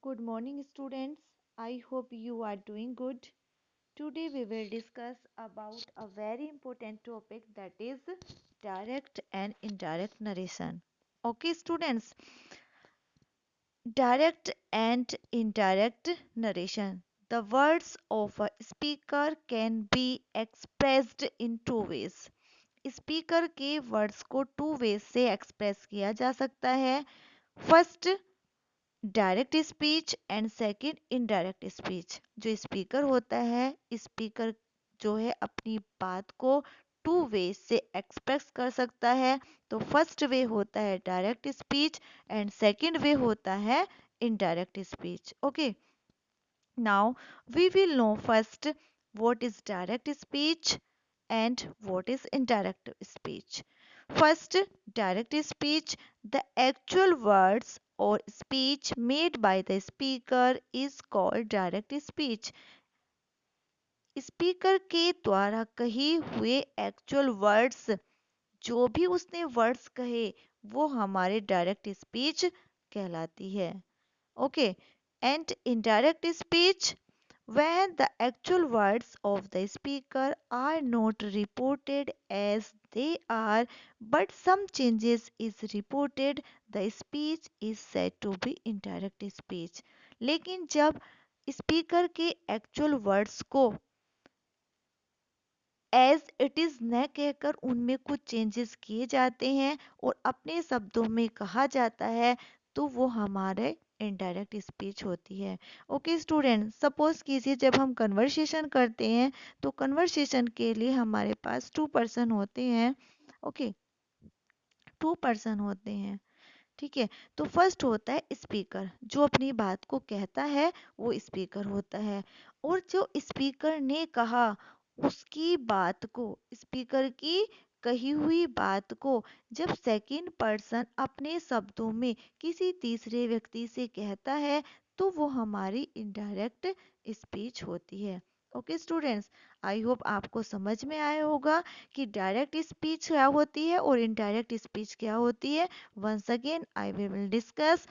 Good morning, students. I hope you are doing good. Today we will discuss about a very important topic, that is direct and indirect narration. Okay, students, direct and indirect narration. The words of a speaker can be expressed in two ways. Speaker के words को two ways से express किया जा सकता है. First, direct speech and second indirect speech. जो speaker होता है, स्पीकर जो है अपनी बात को टू वे से एक्सप्रेस कर सकता है. तो फर्स्ट वे होता है direct speech and second way होता है indirect speech. Okay, now we will know first what is direct speech and what is indirect speech. First, direct speech, the actual words or speech made by the speaker is called direct speech. Speaker के द्वारा कही हुए actual words, जो भी उसने words कहे, वो हमारे डायरेक्ट स्पीच कहलाती है. Okay, and indirect speech, when the actual words of the speaker are not reported as they are but some changes is reported, the speech is said to be indirect speech. लेकिन जब speaker के actual words को as it is न कहकर उनमें कुछ changes किए जाते हैं और अपने शब्दों में कहा जाता है, तो वो हमारे इनडायरेक्ट स्पीच होती है. ओके स्टूडेंट, सपोज कीजिए जब हम कन्वर्सेशन करते हैं, तो कन्वर्सेशन के लिए हमारे पास टू पर्सन होते हैं. ओके, टू पर्सन होते हैं. ठीक है, तो फर्स्ट होता है स्पीकर, जो अपनी बात को कहता है, वो स्पीकर होता है. और जो स्पीकर ने कहा, उसकी बात को, स्पीकर की कही हुई बात को जब सेकंड पर्सन अपने शब्दों में किसी तीसरे व्यक्ति से कहता है, तो वो हमारी इनडायरेक्ट स्पीच होती है. ओके स्टूडेंट्स, आई होप आपको समझ में आया होगा कि डायरेक्ट स्पीच क्या होती है और इनडायरेक्ट स्पीच क्या होती है. Once again I will discuss.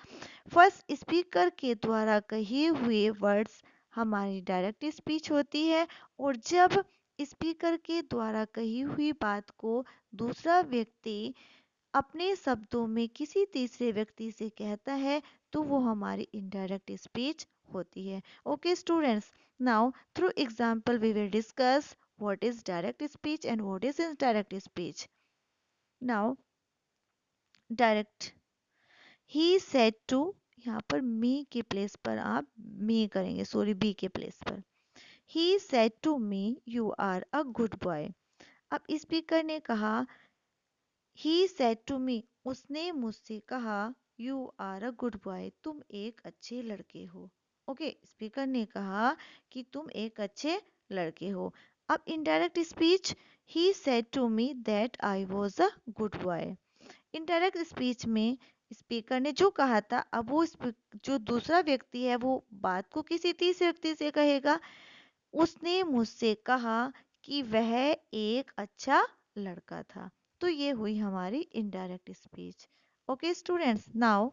First, speaker के द्वारा कहे हुए वर्ड्स हमारी डायरेक्ट स्पीच होती है. और जब स्पीकर के द्वारा कही हुई बात को दूसरा व्यक्ति अपने शब्दों में किसी तीसरे व्यक्ति से कहता है, तो वो हमारी इनडायरेक्ट स्पीच होती है. Okay students, now through example we will discuss what is direct speech and what is indirect speech. Now direct, he said to, यहाँ पर मी के प्लेस पर आप मी करेंगे, सॉरी बी के प्लेस पर. He said to me you are a good boy. अब speaker ने कहा, ही सेड टू मी, उसने मुझसे कहा, you are a good boy, तुम एक अच्छे लड़के हो. ओके, स्पीकर ने कहा कि तुम एक अच्छे लड़के हो. अब indirect speech, he said to me that I was a good boy. Indirect speech में स्पीकर ने जो कहा था, अब वो जो दूसरा व्यक्ति है, वो बात को किसी तीसरे व्यक्ति से कहेगा. उसने मुझसे कहा कि वह एक अच्छा लड़का था. तो ये हुई हमारी indirect speech. Okay students, now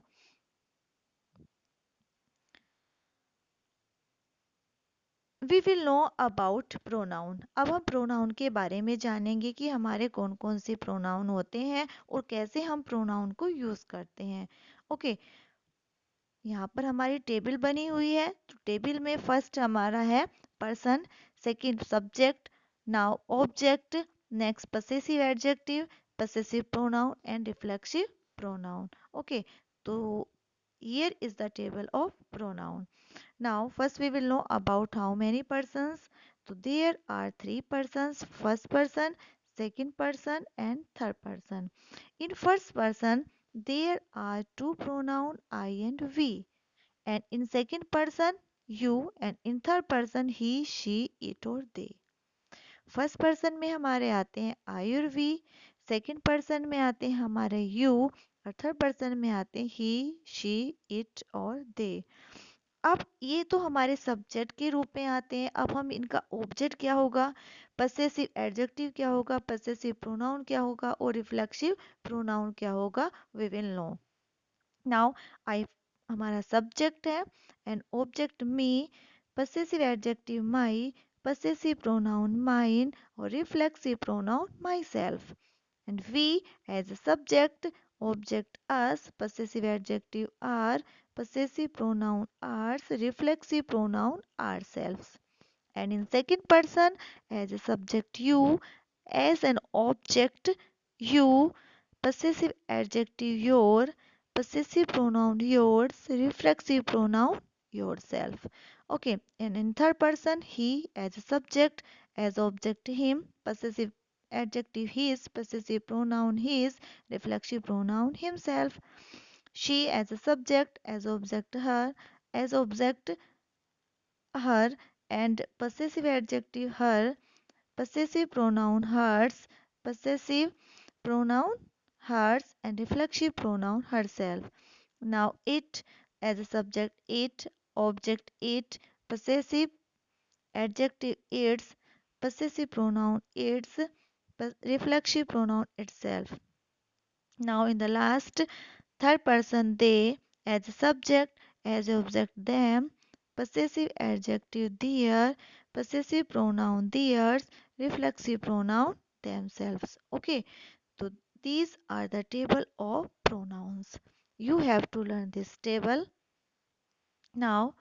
we will know about pronoun. अब हम प्रोनाउन के बारे में जानेंगे कि हमारे कौन कौन से प्रोनाउन होते हैं और कैसे हम प्रोनाउन को यूज करते हैं. ओके, यहाँ पर हमारी टेबल बनी हुई है. तो टेबल में फर्स्ट हमारा है person, second subject, now object, next possessive adjective, possessive pronoun and reflexive pronoun. Okay, तो here is the table of pronoun. Now first we will know about how many persons. So there are three persons: first person, second person and third person. In first person there are two pronoun I and we, and in second person you, and in third person he, she, it or they. First person में हमारे आते हैं आई और we, second person में आते हैं हमारे you, और थर्ड पर्सन में आते हैं ही, शी, इट और दे. अब ये तो हमारे सब्जेक्ट के रूप में आते हैं. अब हम इनका ऑब्जेक्ट क्या होगा, पसेसिव एडजेक्टिव क्या होगा, पसेसिव प्रोनाउन क्या होगा और रिफ्लेक्सिव प्रोनाउन क्या होगा, we will know. Now I हमारा सब्जेक्ट है, and object me, possessive adjective my, possessive pronoun mine और reflexive pronoun myself. And we as a subject, object us, possessive adjective our, possessive pronoun ours, reflexive pronoun ourselves. And in second person, as a subject you, as an object you, possessive adjective your, possessive pronoun yours, reflexive pronoun yourself. Okay, and in third person, he as a subject, as object him, possessive adjective his, possessive pronoun his, reflexive pronoun himself. She as a subject, as object her, as object her, and possessive adjective her, possessive pronoun hers, possessive pronoun hers, and reflexive pronoun herself. Now it as a subject it, object it, possessive adjective its, possessive pronoun its, reflexive pronoun itself. Now in the last third person they, as a subject, as a object them, possessive adjective their, possessive pronoun theirs, reflexive pronoun themselves. Okay, so these are the table of pronouns. You have to learn this table. Now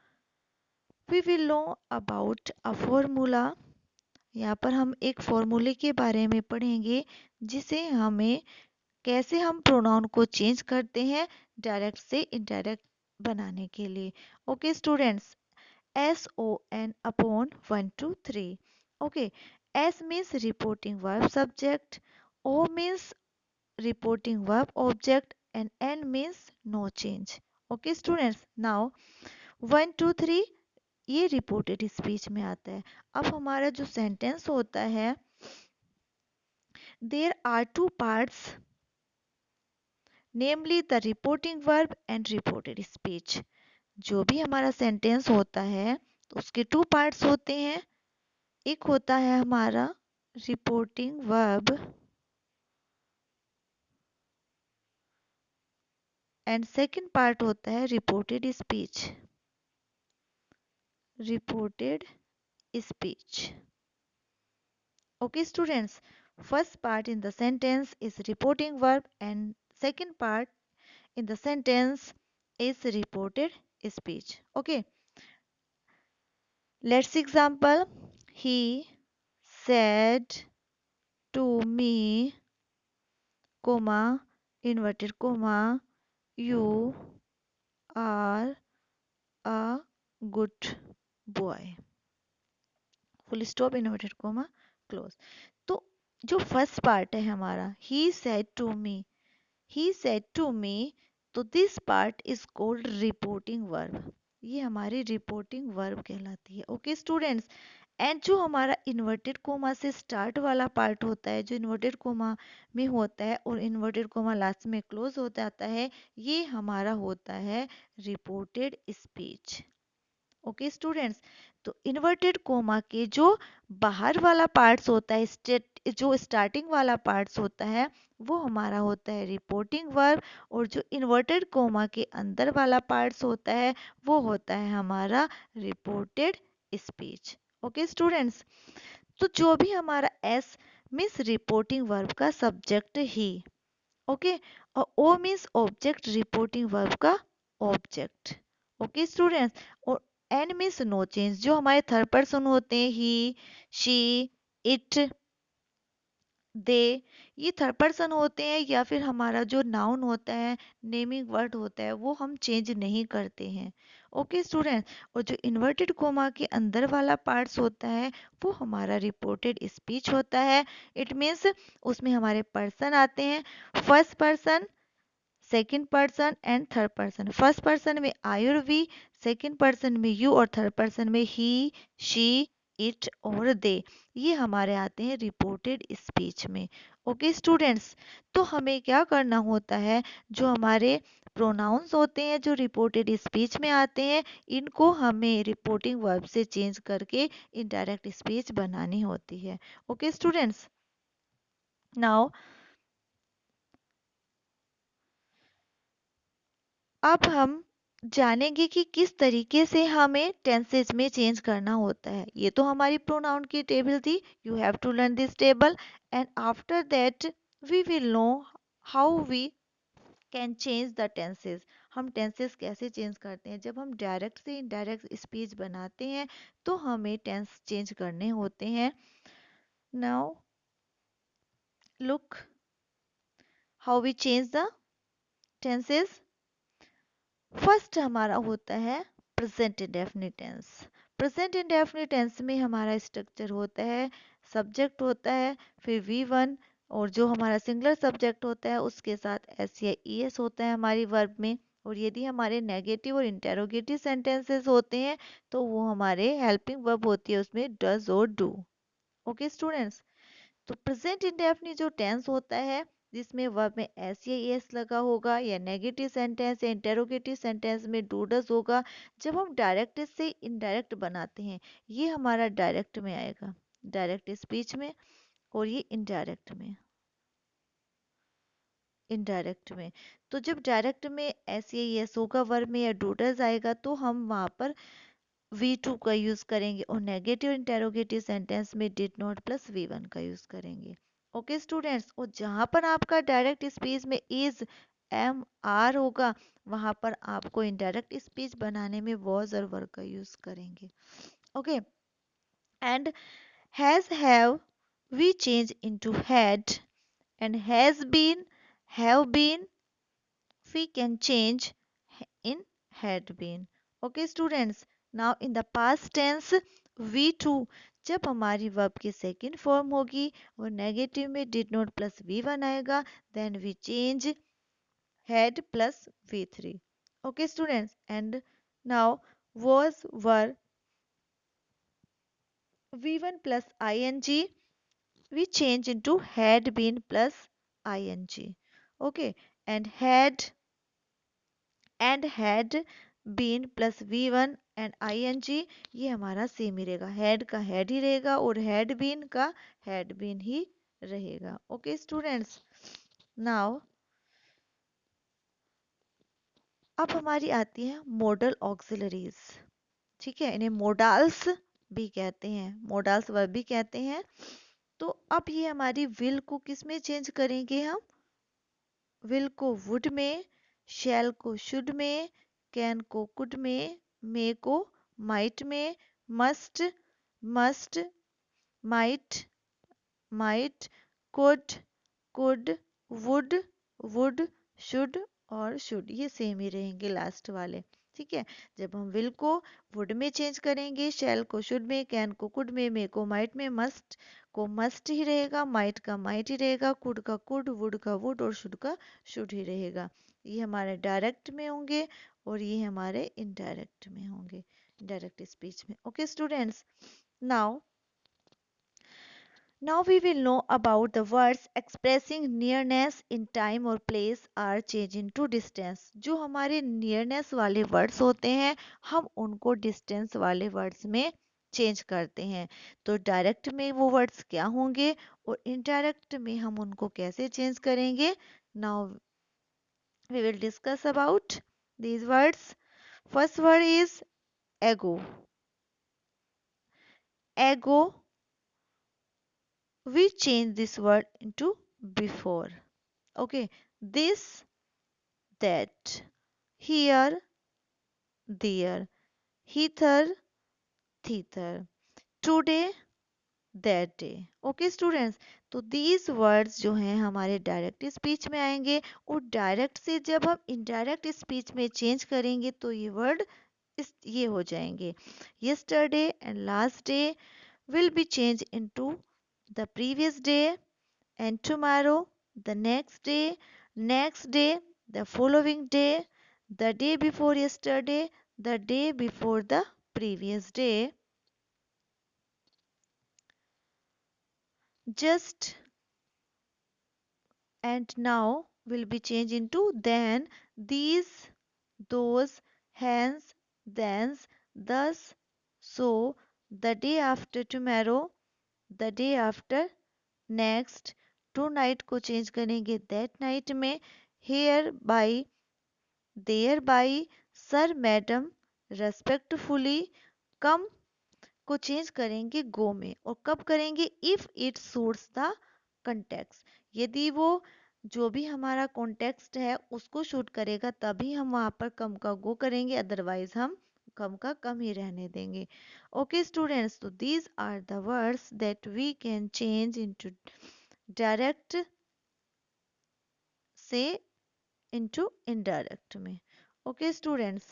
we will know about a formula. यहाँ पर हम एक फॉर्मूले के बारे में पढ़ेंगे जिसे हमें कैसे हम प्रोनाउन को चेंज करते हैं डायरेक्ट से इनडायरेक्ट बनाने के लिए. Okay students, SON upon 1 2 3. Okay, S means reporting verb subject, O means reporting verb object, and N means no change. Okay students, now 1 2 3 ये रिपोर्टेड स्पीच में आता है. अब हमारा जो सेंटेंस होता है, there are two parts, namely the reporting verb and reported speech. जो भी हमारा सेंटेंस होता है तो उसके टू पार्ट्स होते हैं. एक होता है हमारा reporting verb and second part होता है reported speech. Reported speech. Okay students, first part in the sentence is reporting verb and second part in the sentence is reported speech. Okay, let's example. He said to me, comma, inverted comma, you are a good boy. Full stop, inverted comma, close. तो जो first part है हमारा, he said to me, तो this part is called reporting verb. ये हमारी reporting verb कहलाती है. Okay students, and जो हमारा इन्वर्टेड कोमा से स्टार्ट वाला पार्ट होता है, जो इन्वर्टेड कोमा में होता है और इन्वर्टेड कोमा लास्ट में क्लोज हो जाता है, ये हमारा होता है रिपोर्टेड स्पीच. ओके स्टूडेंट्स, तो इन्वर्टेड कोमा के जो बाहर वाला पार्ट्स होता है, जो स्टार्टिंग वाला पार्ट्स होता है, वो हमारा होता है रिपोर्टिंग वर्ब, और जो इन्वर्टेड कोमा के अंदर वाला पार्ट्स होता है वो होता है हमारा रिपोर्टेड स्पीच. ओके स्टूडेंट्स, तो जो भी हमारा एस मीन्स रिपोर्टिंग वर्ब का सब्जेक्ट ही. ओके, और O means object reporting verb का ऑब्जेक्ट. ओके स्टूडेंट्स, और एन मीन्स नो चेंज, जो हमारे थर्ड पर्सन होते हैं, ही, शी, इट, दे, ये थर्ड पर्सन होते हैं, या फिर हमारा जो नाउन होता है, नेमिंग वर्ड होता है, वो हम चेंज नहीं करते हैं. ओके स्टूडेंट्स, और जो इन्वर्टेड कोमा के अंदर वाला पार्ट्स होता है वो हमारा रिपोर्टेड स्पीच होता है. इट मीन्स उसमें हमारे पर्सन आते हैं, first person, second person and third person. First person में आई और वी, सेकंड पर्सन में यू, और थर्ड पर्सन में ही, शी, इट और दे. ये हमारे आते हैं रिपोर्टेड स्पीच में. ओके स्टूडेंट्स, तो हमें क्या करना होता है, जो हमारे प्रोनाउंस होते हैं जो रिपोर्टेड स्पीच में आते हैं, इनको हमें रिपोर्टिंग वर्ब से चेंज करके इनडायरेक्ट स्पीच बनानी होती है. ओके स्टूडेंट्स, नाउ अब हम जानेंगे कि किस तरीके से हमें टेंसेज में चेंज करना होता है। ये तो हमारी प्रोनाउन की टेबल थी। You have to learn this table and after that we will know how we can change the tenses. हम टेंसेज कैसे चेंज करते हैं। जब हम डायरेक्ट से इनडायरेक्ट स्पीच बनाते हैं तो हमें टेंस चेंज करने होते हैं। Now look how we change the tenses. First हमारा होता है present indefinite tense. Present indefinite tense में हमारा स्ट्रक्चर होता है, सब्जेक्ट होता है, फिर वी वन, और जो हमारा सिंगुलर सब्जेक्ट होता है उसके साथ एस या ई एस होता है हमारी वर्ब में। और यदि हमारे नेगेटिव और इंटेरोगेटिव सेंटेंसेस होते हैं तो वो हमारे हेल्पिंग वर्ब होती है, उसमें डज और डू। ओके स्टूडेंट्स, तो प्रेजेंट इंडेफिनिट जो टेंस होता है जिसमें वर्ब में एस या एस लगा होगा, या नेगेटिव सेंटेंस या इंटेरोगेटिव सेंटेंस में डू डज होगा। जब हम डायरेक्ट से इनडायरेक्ट बनाते हैं, ये हमारा डायरेक्ट में आएगा, डायरेक्ट स्पीच में, और ये इनडायरेक्ट में। तो जब डायरेक्ट में एस या एस होगा वर्ब में, या डू डज आएगा, तो हम वहां पर वी टू का यूज करेंगे, और नेगेटिव इंटेरोगेटिव सेंटेंस में did not plus V one का यूज करेंगे। ओके स्टूडेंट्स, और जहां पर आपका डायरेक्ट स्पीच में इज, एम, आर होगा, वहां पर आपको इनडायरेक्ट स्पीच बनाने में वॉज और वर का यूज करेंगे। Okay, and has, have, we change into had, and has been, have been, we can change in had been. Okay students, now in the past tense we too, जब हमारी verb की second form होगी और negative में did not plus V one आएगा, then we change had plus V three. Okay students, and now was, were, V one plus I N G, we change into had been plus ing. Okay, and had been plus V one and I N G, ये हमारा same ही रहेगा, had का had he रहेगा और had been का had been ही रहेगा। Okay students, now अब हमारी आती है मॉडल ऑक्सिलरीज। ठीक है, इन्हें मोडाल्स भी कहते हैं, मोडाल्स वर्ब भी कहते हैं। तो अब ये हमारी विल को किस में चेंज करेंगे हम। विल को वुड में, शैल को शुड में, कैन को कुड में, मे को माइट में, must, must, might, might, could, would, would, should और शुड, ये सेम ही रहेंगे लास्ट वाले। ठीक है, जब हम विल को वुड में चेंज करेंगे, शैल को शुड में, कैन को कुड में, मे को माइट में, मस्ट को मस्ट ही रहेगा, माइट का माइट ही रहेगा, कुड का कुड, वुड का वुड और शुड का शुड ही रहेगा। ये हमारे डायरेक्ट में होंगे और ये हमारे इनडायरेक्ट में होंगे, डायरेक्ट स्पीच में। Okay students, now now we will know about the words expressing nearness in time or place are changed into distance। जो हमारे nearness वाले words होते हैं, हम उनको distance वाले words में चेंज करते हैं। तो डायरेक्ट में वो वर्ड्स क्या होंगे और इनडायरेक्ट में हम उनको कैसे चेंज करेंगे। Now we will discuss about these words. First word is ego. Ego, we change this word into before. Okay, this, that, here, there, hither, thither, today, that day। Okay students, तो these words जो हैं हमारे direct speech में आएंगे, और direct से जब हम इनडायरेक्ट स्पीच में चेंज करेंगे तो ये वर्ड ये हो जाएंगे। yesterday and last day will be changed into the previous day, and tomorrow, the next day, the following day, the day before yesterday, the day before the previous day, just, and now will be changed into then, these, those, hence, thence, thus, so, the day after tomorrow, the day after next, tonight को change करेंगे that night में, hereby, thereby, sir madam, respectfully, come को change करेंगे go में, और कब करेंगे, if it suits the context. यदि वो जो भी हमारा कॉन्टेक्स्ट है उसको शूट करेगा तभी हम वहां पर कम का गो करेंगे, अदरवाइज हम कम का कम ही रहने देंगे। ओके स्टूडेंट्स, तो these are the words that we can change into direct से इनटू इनडायरेक्ट में। ओके स्टूडेंट्स,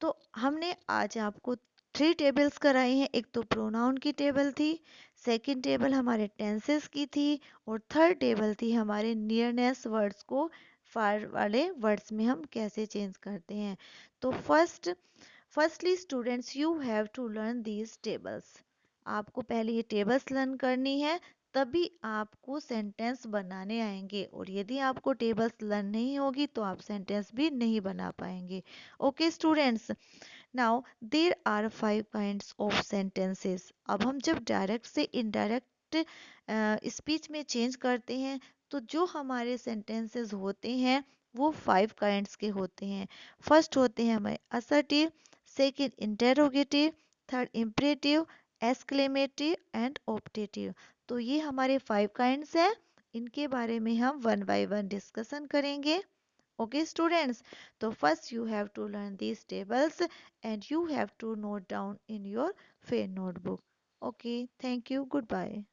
तो हमने आज आपको थ्री टेबल्स कराई हैं। एक तो प्रोनाउन की टेबल थी, सेकंड टेबल हमारे टेंसेस की थी, और थर्ड टेबल थी हमारे नियरनेस वर्ड्स को फार वाले वर्ड्स में हम कैसे चेंज करते हैं। तो firstly students, you have to learn these tables. आपको पहले ये टेबल्स लर्न करनी है, तभी आपको सेंटेंस बनाने आएंगे, और यदि आपको टेबल्स लर्न नहीं होगी तो आप सेंटेंस भी नहीं बना पाएंगे। Okay students, now there are five kinds of sentences. अब हम जब डायरेक्ट से इनडायरेक्ट स्पीच में चेंज करते हैं, तो जो हमारे सेंटेंसेस होते हैं वो फाइव काइंड्स के होते हैं। फर्स्ट होते हैं हमारे assertive, second interrogative, third imperative, exclamative and optative. तो ये हमारे फाइव काइंड्स हैं। इनके बारे में हम वन बाय वन डिस्कशन करेंगे। Okay, students. So first you have to learn these tables and you have to note down in your fair notebook. Okay, thank you. Goodbye.